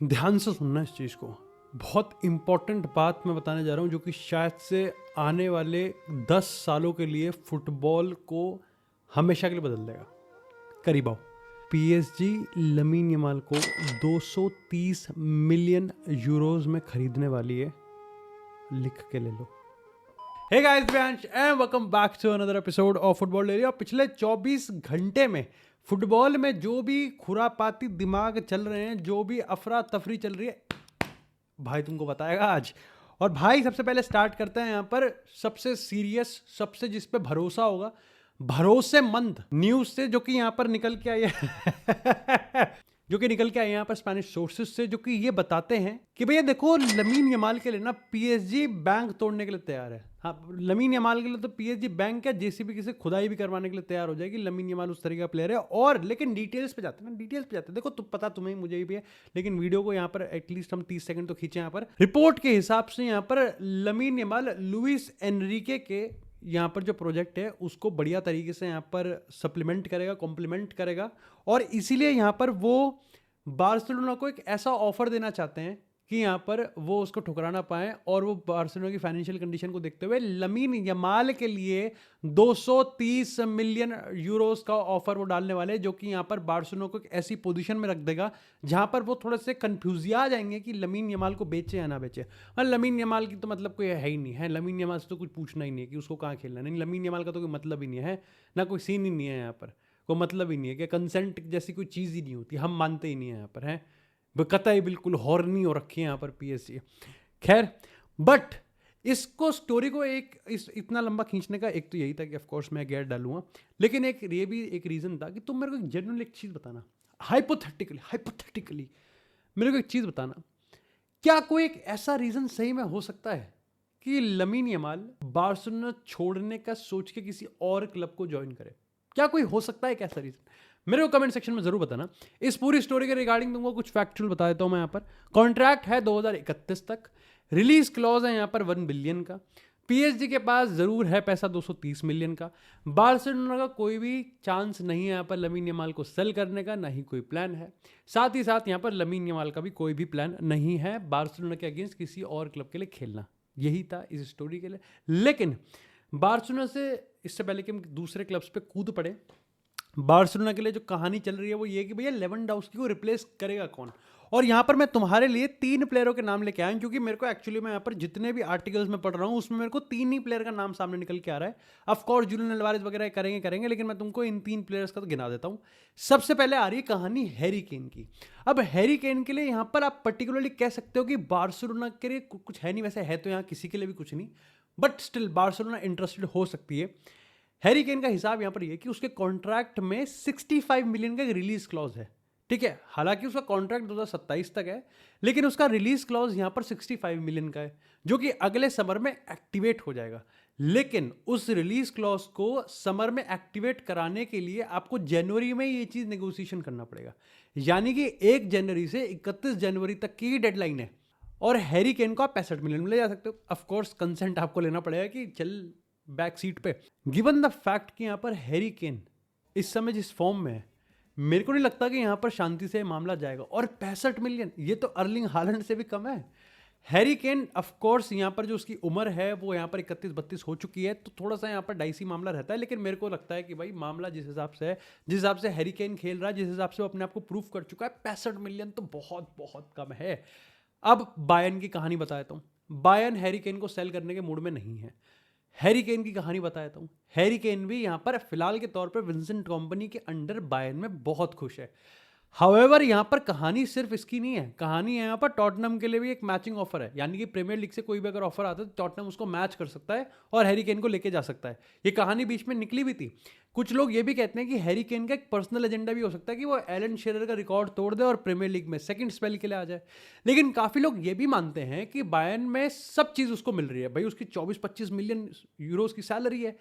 ध्यान से सुनना इस चीज़ को। बहुत इंपॉर्टेंट बात मैं बताने जा रहा हूँ जो कि शायद से आने वाले 10 सालों के लिए फुटबॉल को हमेशा के लिए बदल देगा। करीब आओ। पीएसजी लमीन यमाल को 230 मिलियन यूरोज में खरीदने वाली है। लिख के ले लो। Hey guys, branch and welcome back to another episode of Football Daily. और पिछले 24 घंटे में फुटबॉल में जो भी खुरापाती दिमाग चल रहे हैं, जो भी अफरा तफरी चल रही है, भाई तुमको बताएगा आज। और भाई सबसे पहले स्टार्ट करते हैं यहाँ पर सबसे सीरियस, सबसे जिस पे भरोसा होगा, भरोसेमंद न्यूज से, जो कि यहाँ पर निकल के आई है जो कि निकल के आए यहाँ पर स्पेनिश सोर्सेज से, जो कि ये बताते हैं कि भैया देखो, लमीन यमाल के लिए ना पीएसजी बैंक तोड़ने के लिए तैयार है। हाँ, लमीन यमाल के लिए तो पीएसजी बैंक है, जेसीबी की से खुदाई भी करवाने के लिए तैयार हो जाएगी। लमीन यमाल उस तरीके का प्लेयर है। और लेकिन डिटेल्स पे जाते हैं ना, डिटेल्स पे जाते हैं। देखो तुम पता, तुम्हें मुझे भी है, लेकिन वीडियो को यहाँ पर एटलीस्ट हम 30 सेकंड तो खींचे। यहाँ पर रिपोर्ट के हिसाब से यहाँ पर लमीन यमाल लुइस एनरिके के यहाँ पर जो प्रोजेक्ट है उसको बढ़िया तरीके से यहाँ पर सप्लीमेंट करेगा, कॉम्प्लीमेंट करेगा। और इसीलिए यहाँ पर वो बार्सिलोना को एक ऐसा ऑफर देना चाहते हैं कि यहाँ पर वो उसको ठुकरा ना पाए। और वो बार्सिलोना की फाइनेंशियल कंडीशन को देखते हुए लमीन यमाल के लिए 230 मिलियन यूरोस का ऑफर वो डालने वाले हैं, जो कि यहाँ पर बार्सिलोना को एक ऐसी पोजीशन में रख देगा जहाँ पर वो थोड़े से कंफ्यूजिया जाएंगे कि लमीन यमाल को बेचे या ना बेचे। और लमीन यमाल की तो मतलब कोई है ही नहीं है। लमीन यमाल से तो कुछ पूछना ही नहीं है कि उसको कहाँ खेलना है। नहीं, लमीन यमाल का तो कोई मतलब ही नहीं है ना, कोई सीन ही नहीं है यहाँ पर, कोई मतलब ही नहीं है कि कंसेंट जैसी कोई चीज़ ही नहीं होती। हम मानते ही नहीं है यहाँ पर, है कतई बिल्कुल हॉर्नी हो रखी है यहाँ पर पीएसजी। खैर, बट इसको स्टोरी को इतना लंबा खींचने का एक तो यही था कि ऑफकोर्स मैं गैर डालूंगा, लेकिन ये भी एक रीज़न था कि तुम मेरे को एक जेन्युइन एक चीज़ बताना, हाइपोथेटिकली मेरे को एक चीज़ बताना, क्या कोई एक ऐसा रीज़न सही में हो सकता है कि लमीन यमाल बार्सिलोना छोड़ने का सोच के किसी और क्लब को ज्वाइन करे? क्या कोई हो सकता है एक ऐसा रीज़न? मेरे को कमेंट सेक्शन में जरूर बताना। इस पूरी स्टोरी के रिगार्डिंग तुमको कुछ फैक्चुअल बता देता हूं मैं। यहाँ पर कॉन्ट्रैक्ट है 2031 तक, रिलीज क्लॉज है यहाँ पर 1 बिलियन का, पीएसजी के पास जरूर है पैसा 230 मिलियन का। बार्सिलोना का कोई भी चांस नहीं है यहाँ पर लमीन यमाल को सेल करने का, ना ही कोई प्लान है। साथ ही साथ यहाँ पर लमीन यमाल का भी कोई भी प्लान नहीं है बार्सिलोना के अगेंस्ट किसी और क्लब के लिए खेलना। यही था इस स्टोरी के लिए। लेकिन बार्सिलोना से इससे पहले कि हम दूसरे क्लब्स पे कूद पड़े, बार्सिलोना के लिए जो कहानी चल रही है वो ये कि भैया लेवेंडोव्स्की को रिप्लेस करेगा कौन। और यहाँ पर मैं तुम्हारे लिए 3 प्लेयरों के नाम लेके आया हूँ, क्योंकि मेरे को एक्चुअली मैं यहाँ पर जितने भी आर्टिकल्स में पढ़ रहा हूँ उसमें मेरे को 3 ही प्लेयर का नाम सामने निकल के आ रहा है। ऑफकोर्स जूलियन अल्वारेज वगैरह करेंगे, लेकिन मैं तुमको इन 3 प्लेयर्स का तो गिना देता हूँ। सबसे पहले आ रही है कहानी हैरी केन की। अब हैरी केन के लिए यहाँ पर आप पर्टिकुलरली कह सकते हो कि बार्सिलोना के लिए कुछ है नहीं, वैसे है तो यहाँ किसी के लिए भी कुछ नहीं, बट स्टिल बार्सिलोना इंटरेस्टेड हो सकती है। हैरी केन का हिसाब यहां पर यह कि उसके कॉन्ट्रैक्ट में 65 मिलियन का रिलीज क्लॉज है। ठीक है, हालांकि उसका कॉन्ट्रैक्ट 2027 तक है, लेकिन उसका रिलीज क्लॉज यहां पर 65 मिलियन का है, जो कि अगले समर में एक्टिवेट हो जाएगा। लेकिन उस रिलीज क्लॉज को समर में एक्टिवेट कराने के लिए आपको जनवरी में ये चीज नेगोशिएशन करना पड़ेगा, यानी कि 1 जनवरी से 31 जनवरी तक की डेडलाइन है। और हैरी केन को आप 65 मिलियन में ले जा सकते हो। ऑफकोर्स कंसेंट आपको लेना पड़ेगा कि चल बैक सीट पे। गिवन द फैक्ट कि यहां पर हैरी केन इस समय जिस फॉर्म में है, मेरे को नहीं लगता कि यहां पर शांति से मामला जाएगा। और 65 मिलियन, ये तो अर्लिंग हालैंड से भी कम है। हैरी केन ऑफकोर्स यहां पर जो उसकी उम्र है वो यहां पर 31-32 हो चुकी है, तो थोड़ा सा यहां पर डाइसी मामला रहता है। लेकिन मेरे को लगता है कि भाई मामला जिस हिसाब से है, जिस हिसाब से हैरी केन खेल रहा है, जिस हिसाब से वो अपने आप को प्रूव कर चुका है, 65 मिलियन तो बहुत बहुत कम है। अब बायर्न की कहानी बता देता हूं। बायर्न हैरी केन को सेल करने के मूड में नहीं है। हैरी केन की कहानी बताता हूं। हैरी केन भी यहां पर फिलहाल के तौर पर विंसेंट कंपनी के अंडर बायर्न में बहुत खुश है। हाउएवर यहां पर कहानी सिर्फ इसकी नहीं है, कहानी है यहां पर टॉटनम के लिए भी एक मैचिंग ऑफर है, यानी कि प्रीमियर लीग से कोई भी अगर ऑफर आता है तो टॉटनम उसको मैच कर सकता है और हैरी केन को लेके जा सकता है। ये कहानी बीच में निकली भी थी। कुछ लोग ये भी कहते हैं कि हैरी केन का एक पर्सनल एजेंडा भी हो सकता है कि वो एलन शेरर का रिकॉर्ड तोड़ दे और प्रीमियर लीग में सेकंड स्पेल के लिए आ जाए। लेकिन काफी लोग ये भी मानते हैं कि बायर्न में सब चीज उसको मिल रही है, भाई उसकी 24-25 मिलियन यूरोस की सैलरी है।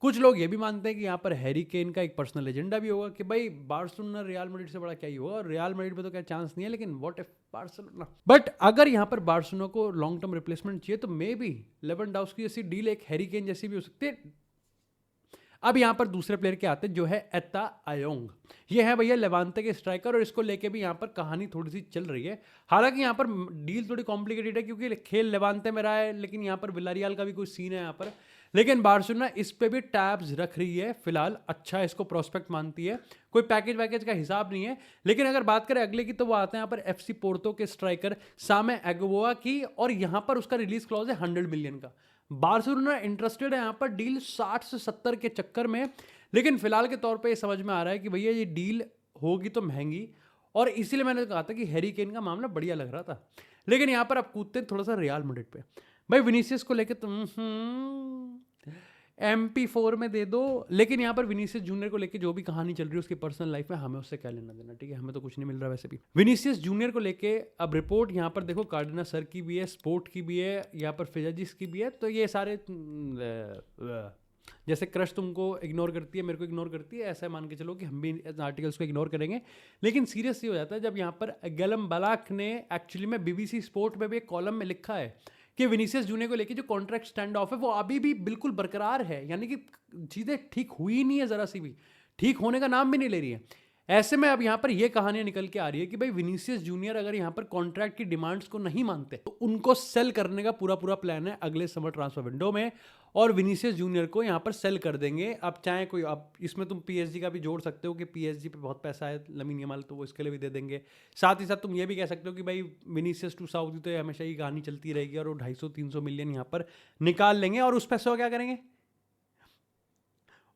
कुछ लोग ये भी मानते हैं कि यहाँ पर हैरी केन का एक पर्सनल एजेंडा भी होगा कि भाई बार्सिलोना रियल मैड्रिड से बड़ा क्या ही होगा, और रियल मैड्रिड पे तो क्या चांस नहीं है, लेकिन व्हाट इफ बार्सिलोना। बट अगर यहाँ पर बार्सिलोना को लॉन्ग टर्म रिप्लेसमेंट चाहिए तो मे बी लेवेंडोव्स्की जैसी डील एक हैरी केन जैसी भी हो सकती है। अब यहाँ पर दूसरे प्लेयर के आते हैं जो है एता आयोंग। ये है भैया लेवांते के स्ट्राइकर और इसको लेके भी यहाँ पर कहानी थोड़ी सी चल रही है। हालांकि यहाँ पर डील थोड़ी कॉम्प्लिकेटेड है क्योंकि खेल लेवांते में रहा है, लेकिन यहाँ पर विलारियल का भी कोई सीन है यहाँ पर। लेकिन बार्सिलोना इस पे भी टैब्स रख रही है फिलहाल, अच्छा इसको प्रोस्पेक्ट मानती है, कोई पैकेज वैकेज का हिसाब नहीं है। लेकिन अगर बात करें अगले की तो वो आते हैं यहाँ पर एफसी पोर्तो के स्ट्राइकर सामे एगोबोआ की, और यहाँ पर उसका रिलीज क्लॉज है 100 मिलियन का। बार्सिलोना इंटरेस्टेड है यहाँ पर डील 60 से 70 के चक्कर में, लेकिन फिलहाल के तौर पे ये समझ में आ रहा है कि भैया ये डील होगी तो महंगी, और इसीलिए मैंने कहा था कि हैरी केन का मामला बढ़िया लग रहा था। लेकिन यहाँ पर अब कूदते हैं थोड़ा सा रियल मैड्रिड पे। भाई विनीसियस को लेके तुम MP4 में दे दो, लेकिन यहाँ पर विनीसियस जूनियर को लेके जो भी कहानी चल रही है उसकी पर्सनल लाइफ में, हमें उससे क्या लेना देना, ठीक है, हमें तो कुछ नहीं मिल रहा वैसे भी। विनीसियस जूनियर को लेके अब रिपोर्ट यहाँ पर देखो कार्डिना सर की भी है, स्पोर्ट की भी है, यहाँ पर फिजाजिस की भी है, तो ये सारे जैसे क्रश तुमको इग्नोर करती है, मेरे को इग्नोर करती है, ऐसा मान के चलो कि हम भी आर्टिकल्स को इग्नोर करेंगे। लेकिन सीरियस ये हो जाता है जब यहाँ पर गैलम बलाक ने एक्चुअली में BBC स्पोर्ट में भी एक कॉलम में लिखा है कि विनीसियस जूनियर को लेके जो कॉन्ट्रैक्ट स्टैंड ऑफ है वो अभी भी बिल्कुल बरकरार है, यानी कि चीज़ें ठीक हुई नहीं है, ज़रा सी भी ठीक होने का नाम भी नहीं ले रही है। ऐसे में अब यहाँ पर ये कहानियां निकल के आ रही है कि भाई विनीसियस जूनियर अगर यहाँ पर कॉन्ट्रैक्ट की डिमांड्स को नहीं मानते तो उनको सेल करने का पूरा पूरा प्लान है अगले समर ट्रांसफर विंडो में, और विनीसियस जूनियर को यहाँ पर सेल कर देंगे। अब चाहे कोई, अब इसमें तुम PSG का भी जोड़ सकते हो कि PSG पे बहुत पैसा है लमीन यमाल, तो वो इसके लिए भी दे देंगे। साथ ही साथ तुम ये भी कह सकते हो कि भाई विनीसियस टू सऊदी तो हमेशा ही कहानी चलती रहेगी, और वो 250-300 मिलियन यहाँ पर निकाल लेंगे, और उस पैसों का क्या करेंगे,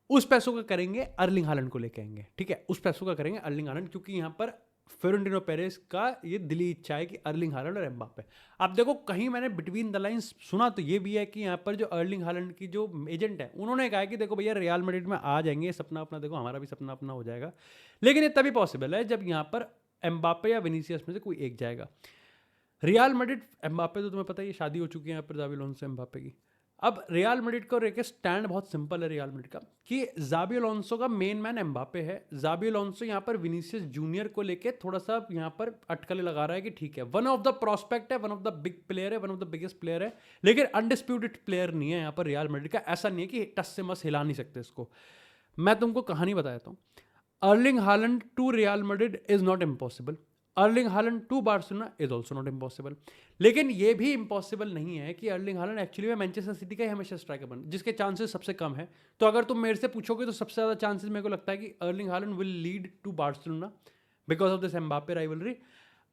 उस पैसों का करेंगे अर्लिंग हालैंड को लेके आएंगे, ठीक है, उस पैसों का करेंगे अर्लिंग हालैंड, क्योंकि यहाँ पर फ्लोरेंटिनो पेरेस का ये दिली इच्छा है कि अर्लिंग हालैंड और एम्बापे। अब देखो कहीं मैंने बिटवीन द लाइंस सुना तो ये भी है कि यहाँ पर जो अर्लिंग हालैंड की जो एजेंट है उन्होंने कहा कि देखो भैया रियल मैड्रिड में आ जाएंगे, सपना अपना देखो, हमारा भी सपना अपना हो जाएगा, लेकिन ये तभी पॉसिबल है जब यहाँ पर एम्बापे या विनीसियस में से कोई एक जाएगा। रियल मैड्रिड, एम्बापे तो तुम्हें पता है ये शादी हो चुकी है यहाँ पर ज़ाबी अलोंसो एम्बापे की। अब रियल मैड्रिड को लेकर स्टैंड बहुत सिंपल है रियल मैड्रिड का कि ज़ाबी अलोंसो का मेन मैन एम्बापे है। ज़ाबी अलोंसो यहाँ पर विनीसियस जूनियर को लेके थोड़ा सा यहाँ पर अटकलें लगा रहा है कि ठीक है वन ऑफ द प्रोस्पेक्ट है, one of the big player है, one of the biggest player है, लेकिन अनडिस्प्यूटेड प्लेयर नहीं है यहाँ पर रियल मैड्रिड का। ऐसा नहीं है कि टस से मस हिला नहीं सकते इसको। मैं तुमको कहानी बताता हूँ, Erling Haaland to Real Madrid is not impossible, Erling Haaland to Barcelona is also not impossible. लेकिन ये भी इम्पॉसिबल नहीं है कि अर्लिंग हालैंड एक्चुअली में मैनचेस्टर सिटी का ही हमेशा स्ट्राइकर बने, जिसके चांसेस सबसे कम है। तो अगर तुम मेरे से पूछोगे तो सबसे ज़्यादा चांसेस मेरे को लगता है कि Erling Haaland will lead to Barcelona because of this Mbappe rivalry.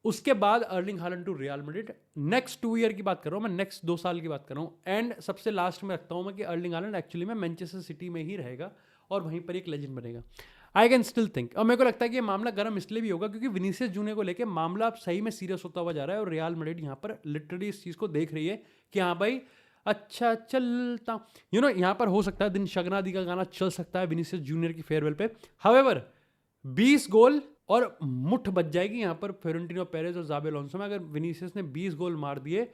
उसके बाद Erling Haaland to Real Madrid, next 2 year की बात कर रहा हूँ मैं, नेक्स्ट 2 साल की बात कर रहा हूँ, एंड सबसे लास्ट में रखता हूँ मैं कि अर्लिंग हालैंड एक्चुअली में मैनचेस्टर सिटी में ही रहेगा और वहीं पर एक लेजेंड बनेगा। आई कैन स्टिल थिंक, और मेरे को लगता है कि ये मामला गर्म इसलिए भी होगा क्योंकि विनीसियस जूनियर को लेके मामला अब सही में सीरियस होता हुआ जा रहा है, और रियल मैड्रिड यहाँ पर लिटरली इस चीज़ को देख रही है कि हाँ भाई अच्छा चलता, यहाँ पर हो सकता है दिन शगनादी का गाना चल सकता है विनीसियस जूनियर की फेयरवेल पे। हावेवर 20 गोल और मुठ बच जाएगी यहाँ पर फ्लोरेंटिनो पेरेस और ज़ाबी अलोंसो में। अगर विनीसियस ने 20 गोल मार दिए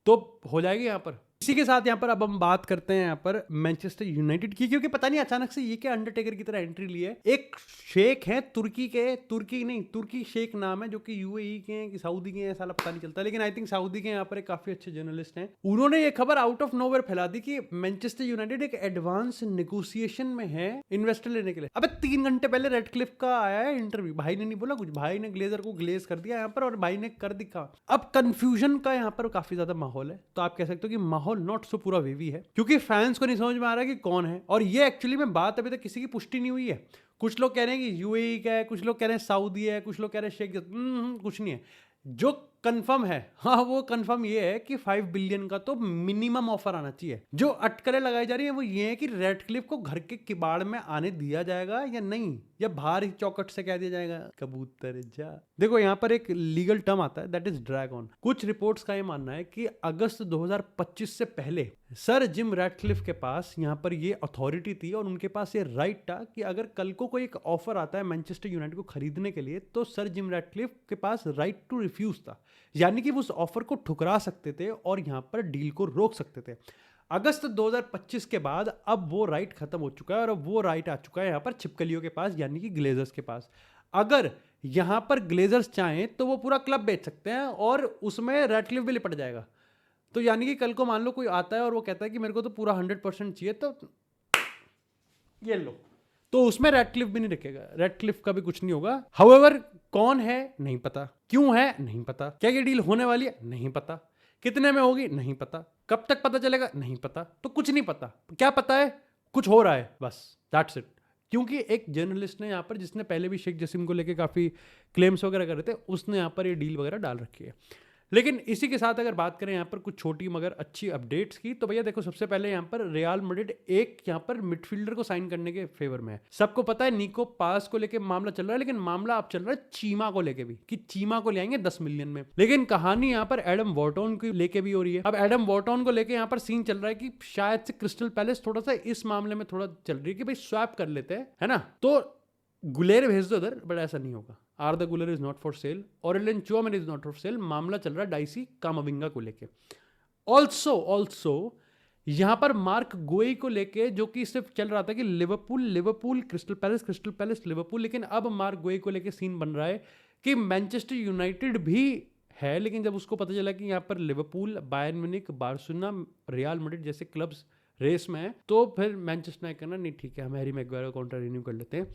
तो हो जाएगी यहाँ पर। इसी के साथ यहाँ पर अब हम बात करते हैं यहाँ पर मैनचेस्टर यूनाइटेड की, क्योंकि पता नहीं अचानक से ये क्या अंडरटेकर की तरह एंट्री ली है। एक शेख है तुर्की शेख नाम है, जो कि UAE के हैं कि सऊदी के हैं, साला पता नहीं चलता, लेकिन आई थिंक सऊदी के यहाँ पर एक काफी अच्छे जर्नलिस्ट हैं। उन्होंने ये खबर आउट ऑफ नोवेयर फैला दी कि मैनचेस्टर यूनाइटेड एक एडवांस नेगोशिएशन में है इन्वेस्टर लेने के लिए। अब 3 घंटे पहले रेडक्लिफ का आया है इंटरव्यू, भाई ने नहीं बोला कुछ, भाई ने ग्लेजर को ग्लेज कर दिया यहाँ पर, और भाई ने कर दिखा। अब कंफ्यूजन का यहाँ पर काफी ज्यादा माहौल है, तो आप कह सकते हो कि माहौल नॉट सो पूरा वेवी है, क्योंकि फैंस को नहीं समझ में आ रहा कि कौन है, और ये एक्चुअली में बात अभी तक किसी की पुष्टि नहीं हुई है। कुछ लोग कह रहे हैं कि UAE का है, कुछ लोग कह रहे हैं सऊदी है, कुछ लोग कह रहे हैं शेख, कुछ नहीं है। जो कंफर्म है, हाँ वो कंफर्म ये है कि 5 बिलियन का तो मिनिमम ऑफर आना चाहिए। जो अटकलें लगाई जा रही है वो ये है कि रेडक्लिफ को घर के किबाड़ में आने दिया जाएगा या नहीं, या बाहर ही चौकट से कह दिया जाएगा कबूतर जा। देखो यहाँ पर एक लीगल टर्म आता है दैट इज ड्रैग ऑन। कुछ रिपोर्ट्स का ये मानना है कि अगस्त 2025 से पहले सर जिम रैटक्लिफ के पास यहाँ पर ये अथॉरिटी थी और उनके पास ये राइट था कि अगर कल को कोई एक ऑफर आता है मैनचेस्टर यूनाइटेड को खरीदने के लिए, तो सर जिम रैटक्लिफ के पास राइट टू रिफ्यूज था, यानी कि वो उस ऑफर को ठुकरा सकते थे और यहाँ पर डील को रोक सकते थे। अगस्त 2025 के बाद अब वो राइट खत्म हो चुका है और अब वो राइट आ चुका है यहाँ पर छिपकलियों के पास, यानी कि ग्लेजर्स के पास। अगर यहाँ पर ग्लेजर्स चाहें तो वो पूरा क्लब बेच सकते हैं और उसमें रैटक्लिफ भी लिपट जाएगा। तो यानी कि कल को मान लो कोई आता है और वो कहता है कि मेरे को तो पूरा 100% चाहिए, तो ये लो, तो उसमें रेडक्लिफ भी नहीं रखेगा, रेडक्लिफ का भी कुछ नहीं होगा। हाउएवर कौन है नहीं पता, क्यों है नहीं पता, क्या ये डील होने वाली है नहीं पता, कितने में होगी नहीं पता, कब तक पता चलेगा नहीं पता, तो कुछ नहीं पता। क्या पता है, कुछ हो रहा है, बस दैट्स इट। क्योंकि एक जर्नलिस्ट ने यहाँ पर, जिसने पहले भी शेख जसीम को लेके काफ़ी क्लेम्स वगैरह कर रहे थे, उसने यहाँ पर ये डील वगैरह डाल रखी है। लेकिन इसी के साथ अगर बात करें यहाँ पर कुछ छोटी मगर अच्छी अपडेट्स की, तो भैया देखो, सबसे पहले यहाँ पर रियल मैड्रिड एक यहाँ पर मिडफील्डर को साइन करने के फेवर में है। सबको पता है निको पास को लेके मामला चल रहा है, लेकिन मामला अब चल रहा है चीमा को लेके भी, कि चीमा को ले आएंगे 10 मिलियन में। लेकिन कहानी यहाँ पर एडम वॉर्टन को लेके भी हो रही है। अब एडम वॉर्टन को लेके यहाँ पर सीन चल रहा है कि शायद से क्रिस्टल पैलेस थोड़ा सा इस मामले में थोड़ा चल रही है कि भाई स्वैप कर लेते हैं, है ना, तो गुलेर भेज दो उधर, बट ऐसा नहीं होगा। आर्दा Guler is not for sale, Aurelien Tchouameni is not for sale. मामला चल रहा है डाइसी कामाविंगा को लेके। ऑल्सो यहां पर मार्क गोई को लेके, जो कि सिर्फ चल रहा था कि लिवरपूल क्रिस्टल पैलेस लिवरपूल, लेकिन अब मार्क गोई को लेके सीन बन रहा है कि मैनचेस्टर यूनाइटेड भी है। लेकिन जब उसको पता चला कि यहाँ पर Liverpool, Bayern Munich, Barcelona, real Madrid जैसे क्लब्स रेस में है, तो फिर मैनचेस्टर यूनाइटेड कहना नहीं ठीक है, हम हैरी मैग्वायर का कॉन्ट्रैक्ट रिन्यू कर लेते हैं,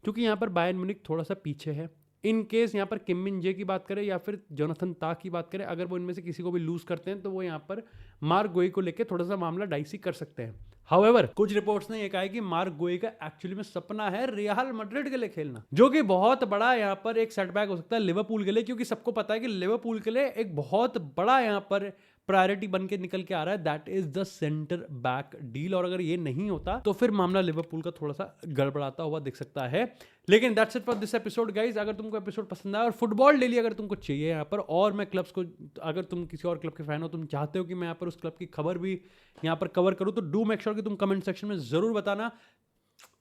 क्योंकि यहाँ पर बायर्न म्यूनिख थोड़ा सा पीछे है। इन केस यहाँ पर किम मिन जे की बात करें या फिर जोनाथन ता की बात करें, अगर वो इनमें से किसी को भी लूज करते हैं, तो वो यहाँ पर मार्क गोई को लेकर थोड़ा सा मामला डाइसी कर सकते हैं। हाउएवर कुछ रिपोर्ट्स ने ये कहा है कि मार्क गोई का एक्चुअली में सपना है रियल मैड्रिड के लिए खेलना, जो कि बहुत बड़ा यहाँ पर एक सेटबैक हो सकता है लिवरपूल के लिए, क्योंकि सबको पता है कि लिवरपूल के लिए एक बहुत बड़ा यहाँ पर प्रायोरिटी बन के निकल के आ रहा है, that is the centre back deal. और अगर ये नहीं होता तो फिर मामला लिवरपूल का थोड़ा सा गड़बड़ाता हुआ दिख सकता है। लेकिन that's it for this episode guys. अगर तुमको एपिसोड पसंद आया और फुटबॉल डेली अगर तुमको चाहिए यहाँ पर, और मैं क्लब्स को, अगर तुम किसी और क्लब के फैन हो, तुम चाहते हो कि मैं यहाँ पर उस क्लब की खबर भी यहाँ पर कवर करूँ, तो डू मेक श्योर कि तुम कमेंट सेक्शन में जरूर बताना।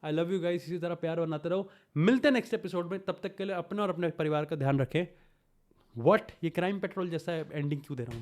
आई लव यू गाइस, इसी तरह प्यार बनाते रहो। मिलते हैं नेक्स्ट एपिसोड में, तब तक के लिए अपने और अपने परिवार का ध्यान रखें। व्हाट, ये क्राइम पेट्रोल जैसा एंडिंग क्यों दे रहा हूँ मैं?